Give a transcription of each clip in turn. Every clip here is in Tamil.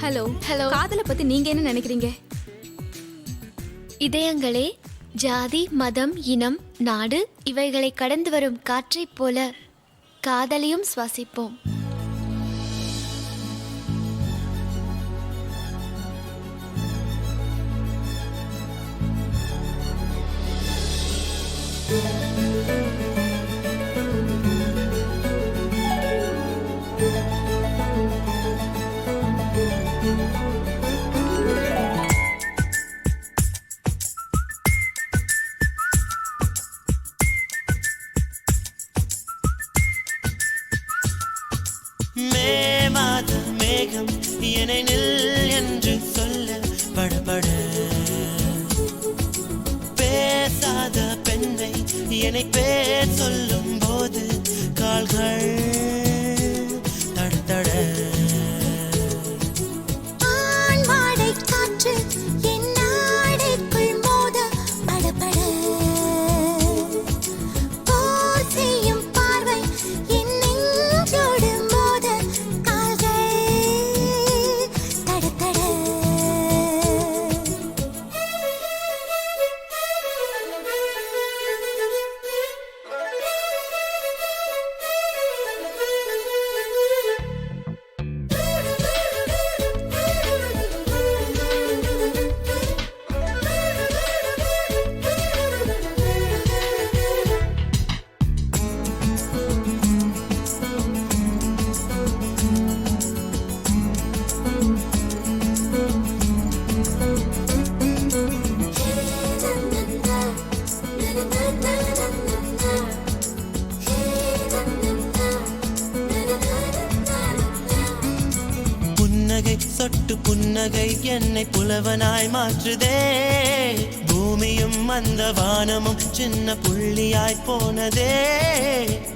Hello hello. காதலை பத்தி நீங்க என்ன நினைக்கிறீங்க? இதயங்களே, ஜாதி, மதம், இனம், நாடு இவைகளை கடந்து வரும் காற்றைப் போல காதலையும் சுவாசிப்போம். மேமாத மேகம் என்னை நில் என்று சொல்ல படபட பேசாத பெண்ணை என்னை பேர் சொல்லும் போது கால்கள் தடதட சொட்டு புன்னகை என்னை புலவனாய் மாற்றுதே. பூமியும் அந்த வானமும் சின்ன புள்ளியாய் போனதே.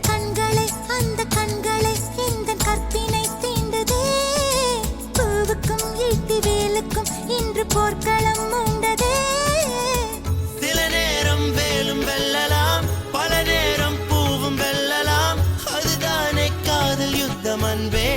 கண்களை அந்த கண்களை இந்த கற்பினை தீண்டுதே. பூவுக்கும் ஈட்டி வேலுக்கும் இன்று போர்க்களம் உண்டதே. சில நேரம் வேலும் வெல்லலாம், பல நேரம் பூவும் வெல்லலாம். அதுதானே காதல் யுத்தம் அன்பே.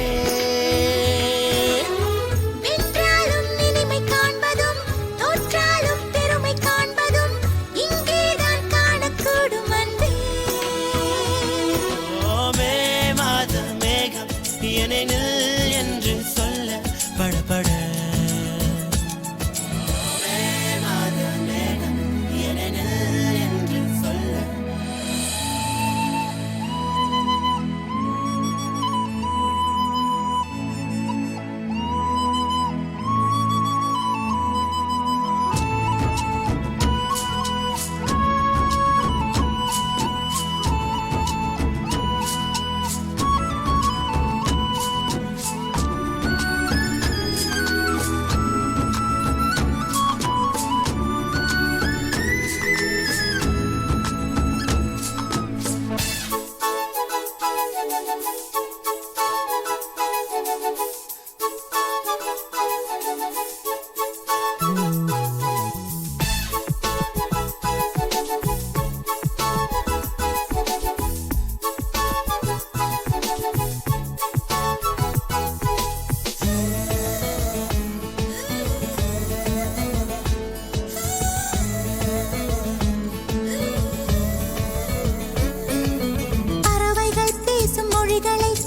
என்று சொல்ல படபட என்று சொல்ல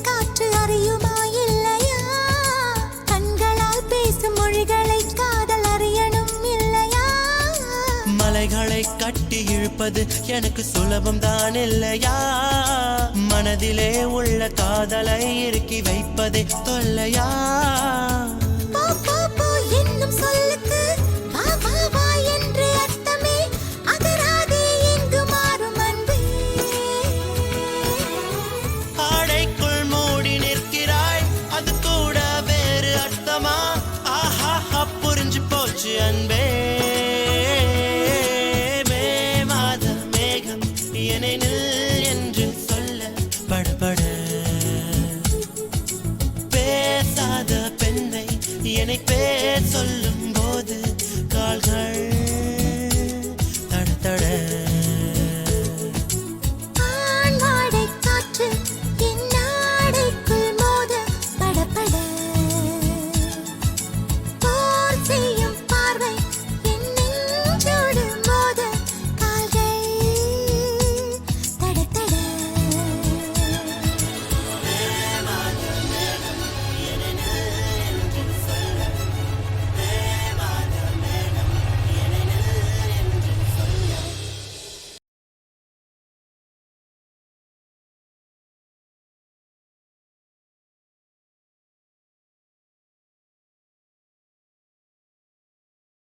காற்று அறியுமா இல்லையா? கண்களால் பேசும் மொழிகளை காதல் அறியணும் இல்லையா? மலைகளை கட்டி இழுப்பது எனக்கு சுலபம் தான் இல்லையா? மனதிலே உள்ள காதலை இறுக்கி வைப்பதே தொல்லையா? என்னும் சொல்லுக்கு வா வா வா என்று அர்த்தமே. அகராதே எங்கு மாறும் அன்பே. ஆடைக்குள் மூடி நிற்கிறாய், அது கூட வேறு அர்த்தமா? ஆஹா புரிஞ்சு போச்சு அன்பே. மேமாத மேகம் என்னை நில் என்று சொல்ல படபட பேசாத பெண்ணை என்னை பேர் சொல்லும் போது கால்கள்